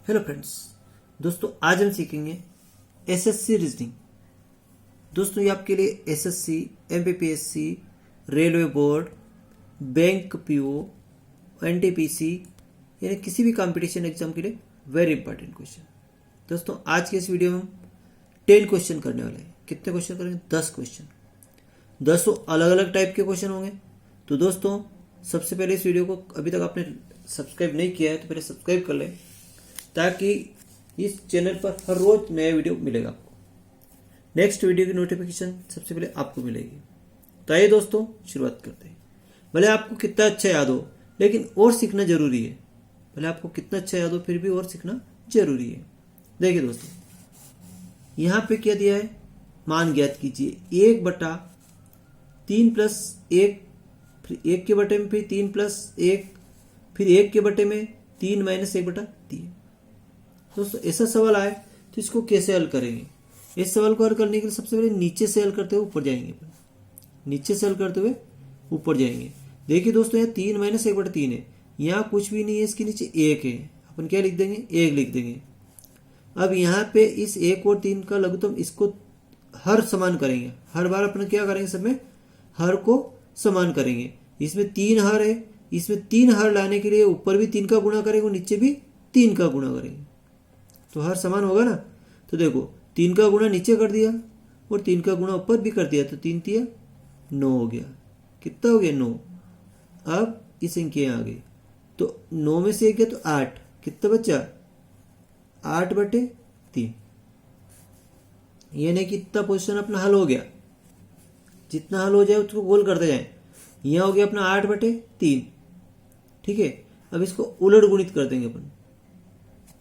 Hello friends, दोस्तों आज हम सीखेंगे एसएससी रीजनिंग। दोस्तों ये आपके लिए SSC, MPPSC, railway board, bank PO, NTPC यानी किसी भी कंपटीशन एग्जाम के लिए वेरी इंपॉर्टेंट क्वेश्चन। दोस्तों आज के इस वीडियो में हम 10 क्वेश्चन करने वाले हैं। कितने क्वेश्चन करेंगे? 10 क्वेश्चन। 10 अलग अलग टाइप के क्वेश्चन होंगे। तो दोस्तों सबसे पहले इस वीडियो को अभी तक आपने सब्सक्राइब नहीं किया है तो पहले सब्सक्राइब कर लें, ताकि इस चैनल पर हर रोज नया वीडियो मिलेगा आपको। नेक्स्ट वीडियो की नोटिफिकेशन सबसे पहले आपको मिलेगी। तो आइए दोस्तों शुरुआत करते हैं। भले आपको कितना अच्छा याद हो, लेकिन और सीखना जरूरी है। भले आपको कितना अच्छा याद हो, फिर भी और सीखना जरूरी है। देखिए दोस्तों, यहां पे क्या दिया है, मान ज्ञात कीजिए 1/3 + 1, फिर 1 के बटे में फिर 3 + 1, फिर 1 के बटे में 3 - 1/3। दोस्तों ऐसा सवाल आए तो इसको कैसे हल करेंगे? इस सवाल को हल करने के लिए सबसे पहले नीचे से हल करते हुए ऊपर जाएंगे। नीचे से हल करते हुए ऊपर जाएंगे। देखिए दोस्तों, यहाँ 3 - 1/3 है, यहाँ कुछ भी नहीं है, इसके नीचे 1 है। अपन क्या लिख देंगे? 1 लिख देंगे। अब यहाँ पे इस 1 और 3 का लघुत्तम, इसको हर समान करेंगे। हर बार अपन क्या करेंगे? सब में हर को समान करेंगे। इसमें 3 हर है, इसमें 3 हर लाने के लिए ऊपर भी 3 का गुणा करेंगे और नीचे भी 3 का गुणा करेंगे, तो हर समान होगा ना। तो देखो 3 का गुणा नीचे कर दिया और 3 का गुणा ऊपर भी कर दिया, तो 3 × 3 = 9 हो गया। कितना हो गया? 9। अब ये संख्या आ गई, तो 9 में से 1 गया तो 8। कितना बचा? 8/3। यानी कि इतना पोजीशन अपना हल हो गया। जितना हल हो जाए उसको गोल करते जाए। यह हो गया अपना 8/3। ठीक है, अब इसको उलट गुणित कर देंगे अपन।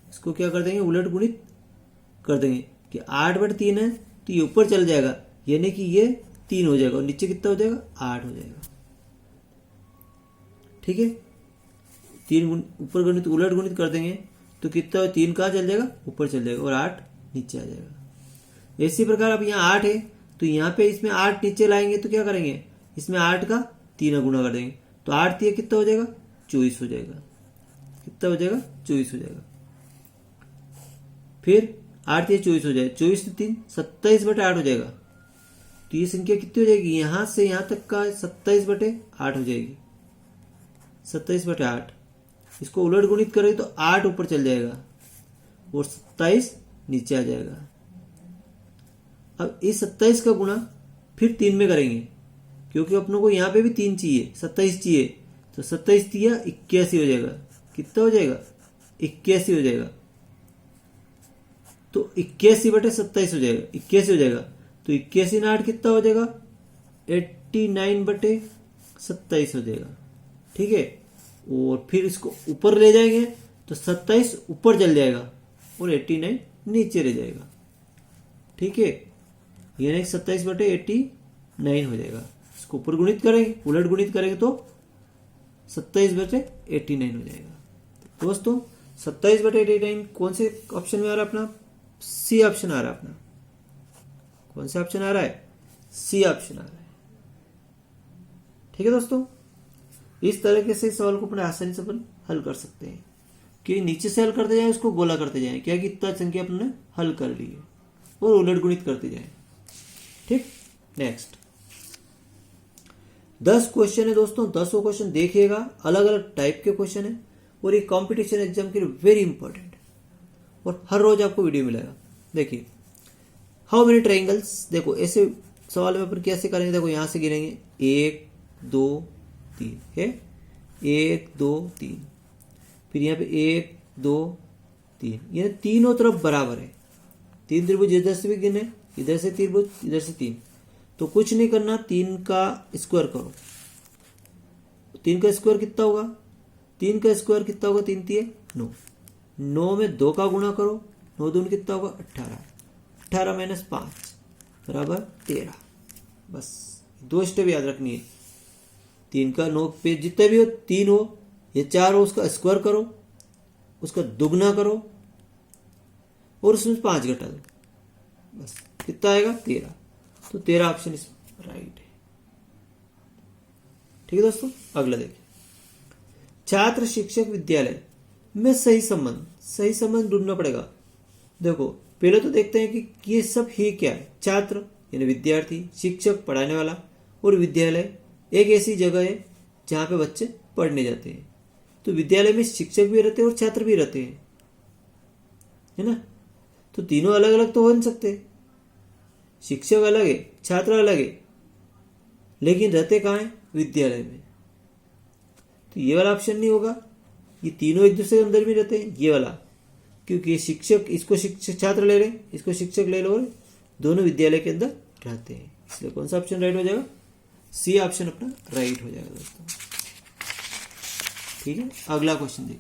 इसको क्या कर देंगे? उलट गुणित कर देंगे कि 8/3 है तो ये ऊपर चल जाएगा, यानी कि ये 3 हो जाएगा और नीचे कितना हो जाएगा? 8 हो जाएगा। ठीक है, 3 ऊपर गुणित उलट गुणित कर देंगे तो कितना? 3 कहाँ चल जाएगा? ऊपर चल जाएगा और 8 नीचे आ जाएगा। इसी प्रकार अब यहाँ 8 है तो यहाँ पे इसमें 8 नीचे लाएंगे तो क्या करेंगे? इसमें 8 का 3 गुणा कर देंगे, तो 8 × 3 कितना हो जाएगा? 24 हो जाएगा। कितना हो जाएगा? 24 हो जाएगा। फिर 8 × 3 = 24 हो जाएगा। 24 × 3 = 27/8 हो जाएगा। तो ये संख्या कितनी हो जाएगी? यहां से यहां तक का 27/8 हो जाएगी। 27/8। इसको उलट गुणित करें तो 8 ऊपर चल जाएगा और 27 नीचे आ जाएगा। अब इस 27 का गुणा फिर 3 में करेंगे, क्योंकि अपनों को यहाँ पे भी 3 चाहिए, 27 चाहिए। तो 27 × 3 = 81 हो जाएगा। कितना हो जाएगा? 81 हो जाएगा। तो 81/27 हो जाएगा। 81 हो जाएगा तो 81 × 8 कितना हो जाएगा? 89/27 हो जाएगा। ठीक है, और फिर इसको ऊपर ले जाएंगे तो 27 ऊपर चल जाएगा और 89 नीचे रह जाएगा। ठीक है, यानी 27/89 हो जाएगा। इसको ऊपर गुणित करेंगे, उलट गुणित करेंगे तो 27/89 हो जाएगा। दोस्तों 27/89 कौन से ऑप्शन में आ रहा है? अपना सी ऑप्शन आ रहा है। अपना कौन सा ऑप्शन आ रहा है? सी ऑप्शन आ रहा है। ठीक है दोस्तों, इस तरीके से सवाल को अपने आसानी से अपन हल कर सकते हैं कि नीचे से हल करते जाएं, उसको गोला करते जाएं, क्या कि इतना संख्या अपने हल कर ली है, और उलट गुणित करते जाएं। ठीक, नेक्स्ट 10 क्वेश्चन है दोस्तों। 10 क्वेश्चन देखिएगा, अलग अलग टाइप के क्वेश्चन है और ये कॉम्पिटिशन एग्जाम के लिए वेरी इंपॉर्टेंट है और हर रोज आपको वीडियो मिलेगा। देखिए, हाउ मेनी ट्राइंगल्स। देखो ऐसे सवाल में अपन कैसे करेंगे? देखो यहां से गिनेंगे 1 2 3 है, 1 2 3, फिर यहाँ पे 1 2 3, ये तीनों तरफ बराबर है। 3 त्रिभुज इधर से भी गिने, इधर से त्रिभुज, इधर से 3, तो कुछ नहीं करना, 3 का स्क्वायर करो। 3 का स्क्वायर कितना होगा? 3 का स्क्वायर कितना होगा? 3 × 3 = 9। 9 में 2 का गुणा करो, 9 दूनी कितना होगा? 18। 18 - 5 = 13। बस 2 स्टेप याद रखनी है। 3 का 9 पे जितने भी हो, 3 हो या 4 हो, उसका स्क्वायर करो, उसका दुगना करो और उसमें 5 घटा दो। बस कितना आएगा? 13। तो 13 ऑप्शन इस राइट है। ठीक है दोस्तों, अगला देखिए, छात्र शिक्षक विद्यालय में सही संबंध सही संबंध ढूंढना पड़ेगा। देखो पहले तो देखते हैं कि ये सब ही क्या है। छात्र यानी विद्यार्थी, शिक्षक पढ़ाने वाला, और विद्यालय एक ऐसी जगह है जहाँ पे बच्चे पढ़ने जाते हैं। तो विद्यालय में शिक्षक भी रहते हैं और छात्र भी रहते हैं, है ना। तो तीनों अलग अलग तो हो नहीं सकते, शिक्षक अलग है, छात्र अलग है, लेकिन रहते कहाँ है? विद्यालय में। तो ये वाला ऑप्शन नहीं होगा। ये तीनों एक दूसरे के अंदर भी रहते हैं, ये वाला, क्योंकि शिक्षक, इसको शिक्षक छात्र ले लें, इसको शिक्षक ले लो, और दोनों विद्यालय के अंदर रहते हैं। इसलिए कौन सा ऑप्शन राइट हो जाएगा? सी ऑप्शन अपना राइट हो जाएगा दोस्तों। ठीक है, अगला क्वेश्चन देखिए।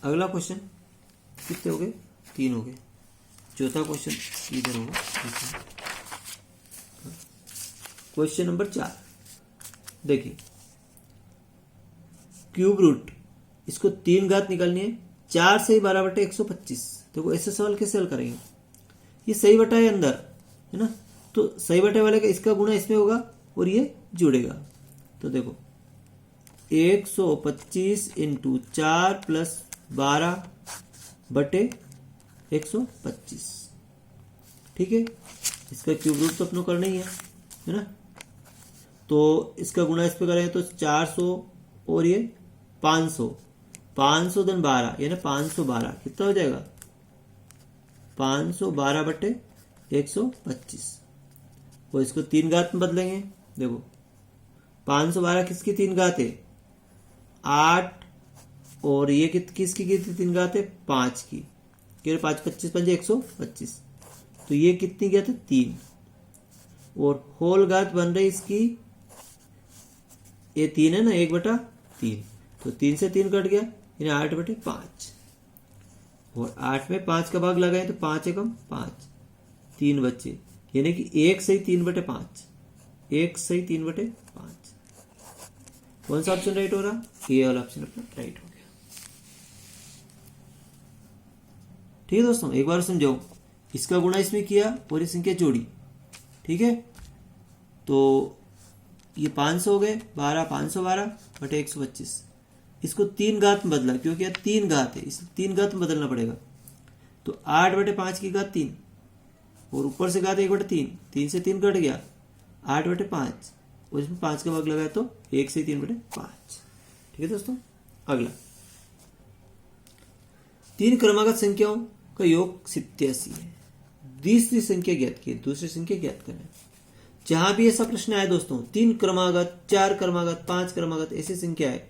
अगला क्वेश्चन कितने हो गए? 3 हो गए। चौथा क्वेश्चन इधर होगा। क्वेश्चन नंबर 4 देखिए, क्यूब रूट, इसको 3 घात निकालनी है। 4 से 12/125। देखो ऐसे सवाल कैसे हल करेंगे? ये सही बटा है अंदर, है ना, तो सही बटे वाले का इसका गुणा इसमें होगा और ये जुड़ेगा। तो देखो 125 इंटू 4 प्लस 12/125। ठीक है, इसका क्यूब रूट तो अपनों करना ही है ना। तो इसका गुणा इस पे करें तो 400 और ये 500, 500 धन 12 यानी 512 कितना हो जाएगा? 512/125। और इसको 3 घात में बदलेंगे। देखो 512 किसकी 3 घात है? 8, और ये किसकी 3 घात है? 5 की। 5 25 5 125। तो ये कितनी घात है? 3। और होल घात बन रही इसकी, ये 3 है ना, 1/3। तो 3 से 3 कट गया, यानी 8/5। और 8 में 5 का भाग लगाए तो 5 एकम 5, 3 बच्चे, यानी कि 1 सही 3/5। 1 सही 3/5। कौन सा ऑप्शन राइट हो रहा? ये वाला ऑप्शन अपना राइट हो गया। ठीक है दोस्तों, एक बार समझाओ। इसका गुणा इसमें किया और ये संख्या जोड़ी। ठीक है, तो ये 500 हो गए, 512/125। इसको 3 घात में बदला, क्योंकि यह 3 घात है, इस 3 घात में बदलना पड़ेगा। तो 8/5 की घात 3, और ऊपर से घात 1/3, 3 से 3 कट गया, 8/5, और इसमें 5 का भाग लगाया तो 1 से 3/5। ठीक है दोस्तों, अगला 3 क्रमागत संख्याओं का योग 87 है। तीसरी संख्या ज्ञात की, दूसरी संख्या ज्ञात करना। जहां भी ऐसा प्रश्न आए दोस्तों, 3 क्रमागत, 4 क्रमागत, 5 क्रमागत ऐसी संख्या है,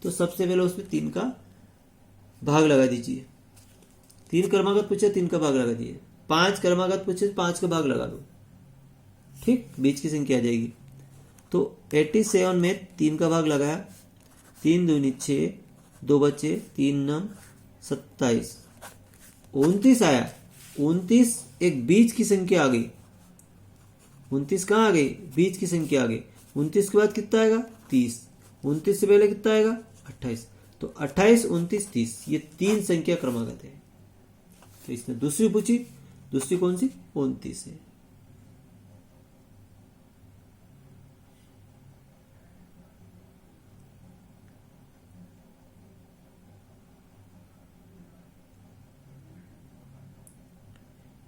तो सबसे पहले उसमें 3 का भाग लगा दीजिए। 3 क्रमागत पूछे 3 का भाग लगा दिए, 5 क्रमागत पूछे 5 का भाग लगा दो। ठीक, बीच की संख्या आ जाएगी। तो 87 में 3 का भाग लगाया, 3 दूनी 6, 2 बचे, 3 9 27, 29 आया। 29 एक बीच की संख्या आ गई। 29 कहाँ आ गई? बीच की संख्या आ गई। 29 के बाद कितना आएगा? 30। 29 से पहले कितना आएगा? 28। तो 28, 29, 30 ये 3 संख्या क्रमागत है। तो इसने दूसरी पूछी, दूसरी कौन सी? 29 है।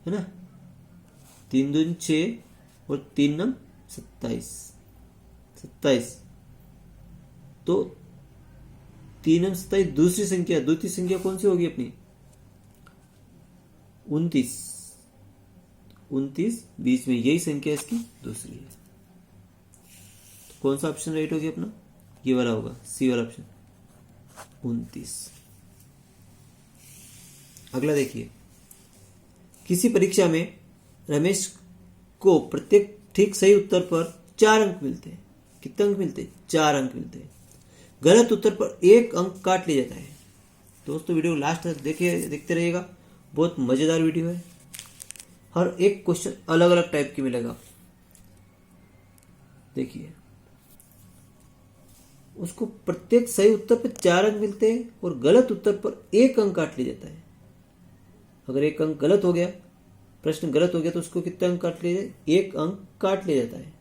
है ना, 3 दूनी 6 और 3 9 27। तो 3 9 27 दूसरी संख्या, दूसरी संख्या कौन सी होगी अपनी? 29। 29 बीच में, यही संख्या इसकी दूसरी है। तो कौन सा ऑप्शन राइट होगी अपना? ये वाला होगा, सी वाला ऑप्शन, 29। अगला देखिए, किसी परीक्षा में रमेश को प्रत्येक ठीक सही उत्तर पर 4 अंक मिलते हैं। कितने अंक मिलते हैं? 4 अंक मिलते हैं। गलत उत्तर पर 1 अंक काट लिया जाता है। दोस्तों वीडियो लास्ट तक देखते रहिएगा, बहुत मजेदार वीडियो है। हर एक क्वेश्चन अलग अलग टाइप की मिलेगा। देखिए, उसको प्रत्येक सही उत्तर पर 4 अंक मिलते हैं और गलत उत्तर पर 1 अंक काट लिया जाता है। अगर 1 अंक गलत हो गया, प्रश्न गलत हो गया, तो उसको कितना अंक काट लिया जाए? 1 अंक काट लिया जाता है।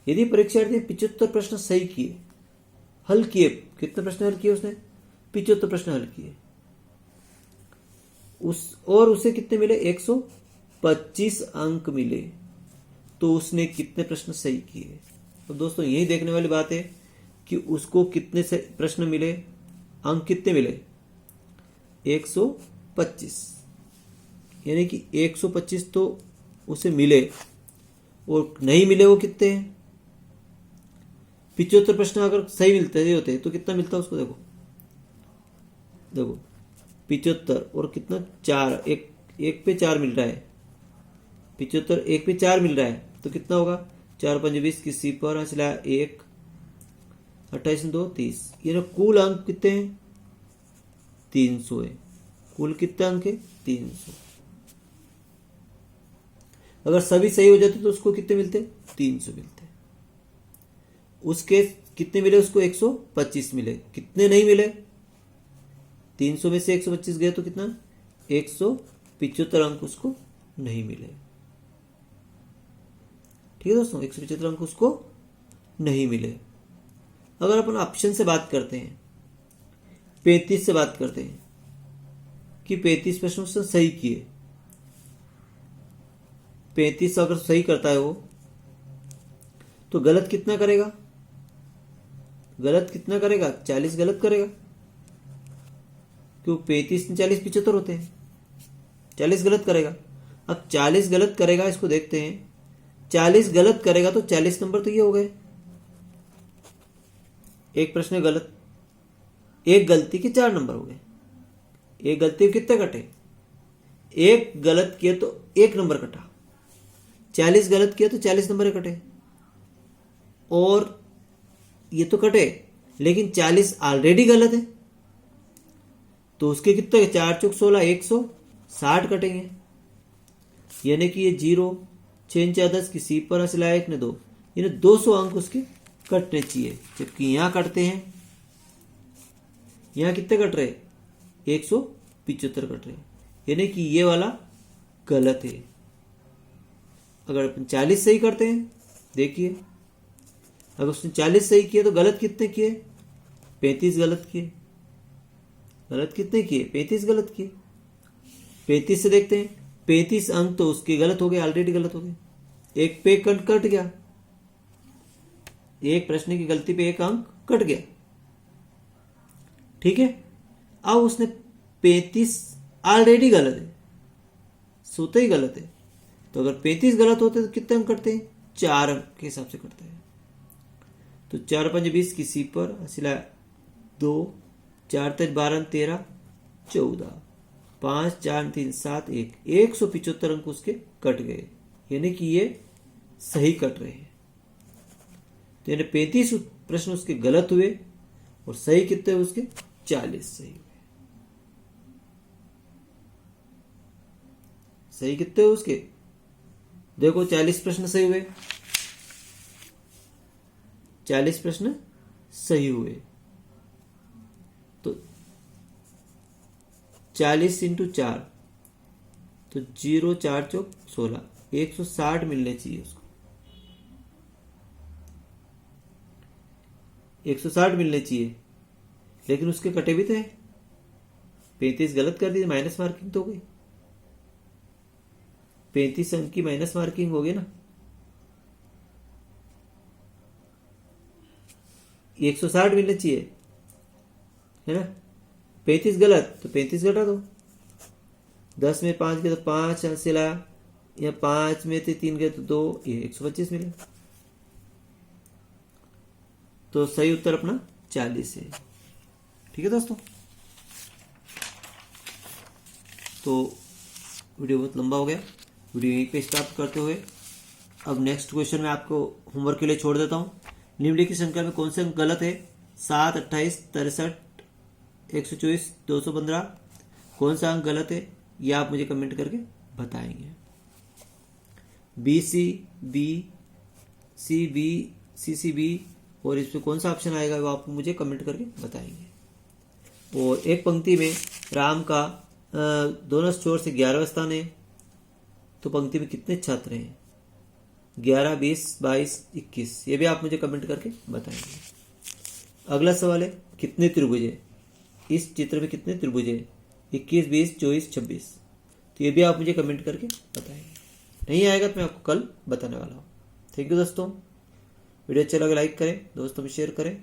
यदि परीक्षार्थी 75 प्रश्न सही किए, हल किए कितने प्रश्न हल किए उसने? 75 प्रश्न हल किए। और उसे कितने मिले? 125 अंक मिले। तो उसने कितने प्रश्न सही किए? तो दोस्तों यही देखने वाली बात है कि उसको कितने से प्रश्न मिले, अंक कितने मिले? 125। यानी कि 125 तो उसे मिले, और नहीं मिले वो कितने हैं? 75 प्रश्न अगर सही मिलते होते तो कितना मिलता उसको? देखो 75 और कितना? 4, एक पे 4 मिल रहा है। 75 1 पे 4 मिल रहा है तो कितना होगा? 4 5 20 किसी पर चला 1, 28 2 30। ये ना कुल अंक कितने हैं? 300 है। कुल कितने अंक है? 300। अगर सभी सही हो जाते तो उसको कितने मिलते? 300 मिलते। उसके कितने मिले उसको? 125 मिले। कितने नहीं मिले? 300 में से 125 गए तो कितना? 175 अंक उसको नहीं मिले। ठीक है दोस्तों, 175 अंक उसको नहीं मिले। अगर अपन ऑप्शन से बात करते हैं, 35 से बात करते हैं कि 35 प्रश्न उसने सही किए, 35 अगर सही करता है वो, तो गलत कितना करेगा? गलत कितना करेगा? 40 गलत करेगा। क्यों? 35 40 75 होते हैं। 40 गलत करेगा। अब 40 गलत करेगा, इसको देखते हैं। 40 गलत करेगा तो 40 नंबर तो ये हो गए। एक प्रश्न गलत, एक गलती के 4 नंबर हो गए। एक गलती के कितने कटे? एक गलत किया तो 1 नंबर कटा। 40 गलत किया तो 40 नंबर कटे। और ये तो कटे, लेकिन 40 ऑलरेडी गलत है तो उसके कितने? 4 चौक 16, 160 कटेंगे। यानी कि ये 0 6 4 10 किसी पर असला 1 ने 2, यानी 200 अंक उसके कटने चाहिए। जबकि यहां कटते हैं, यहां कितने कट रहे? 175 कट रहे। यानी कि ये वाला गलत है। अगर अपन 40 सही करते हैं, देखिए अगर उसने 40 सही किए तो गलत कितने किए? 35 गलत किए। गलत कितने किए? 35 गलत किए। 35 से देखते हैं, 35 अंक तो उसके गलत हो गए, ऑलरेडी गलत हो गए। एक पे कट गया, एक प्रश्न की गलती पे 1 अंक कट गया। ठीक है। अब उसने 35 ऑलरेडी गलत है, सोते ही गलत है। तो अगर 35 गलत होते तो कितने अंक कटते हैं? 4 अंक के हिसाब से कटते हैं। तो 4 5 20 किसी पर असला 2, 4 3 12 13 14, 5 4 3 7 1, 175 अंक उसके कट गए। यानी कि ये सही कट रहे हैं। तो यानी 35 प्रश्न उसके गलत हुए और सही कितने हुए उसके? 40 सही हुए। सही कितने हुए उसके? देखो 40 प्रश्न सही हुए, 40 प्रश्न सही हुए। तो 40 इंटू 4 तो 0 4 चौक 16, 160 मिलने चाहिए उसको। 160 मिलने चाहिए, लेकिन उसके कटे भी तो है। 35 गलत कर दिए, माइनस मार्किंग तो हो गई। 35 अंक की माइनस मार्किंग हो गई ना। 160 मिलने चाहिए, है ना। 35 गलत तो 35 घटा दो। 10 में 5 गए तो 5 सिला, या 5 में 3 गए तो 2, ये 125 मिले। तो सही उत्तर अपना 40 है। ठीक है दोस्तों, तो वीडियो बहुत लंबा हो गया, वीडियो यहीं पे स्टॉप करते हुए अब नेक्स्ट क्वेश्चन में आपको होमवर्क के लिए छोड़ देता हूँ। निम्नलिखित संख्या में कौन से अंक गलत है? 7, 28, 63, 124, 215। कौन सा अंक गलत है ये आप मुझे कमेंट करके बताएंगे। B C B C B और इसमें कौन सा ऑप्शन आएगा वो आप मुझे कमेंट करके बताएंगे। और एक पंक्ति में राम का दोनों छोर से 11वां स्थान है, तो पंक्ति में कितने छात्र हैं? 11, 20, 22, 21। ये भी आप मुझे कमेंट करके बताएंगे। अगला सवाल है कितने त्रिभुज है, इस चित्र में कितने त्रिभुज है, 21, 20, 24, 26। तो ये भी आप मुझे कमेंट करके बताएंगे, नहीं आएगा तो मैं आपको कल बताने वाला हूँ। थैंक यू दोस्तों, वीडियो अच्छा लगे लाइक करें, दोस्तों में शेयर करें।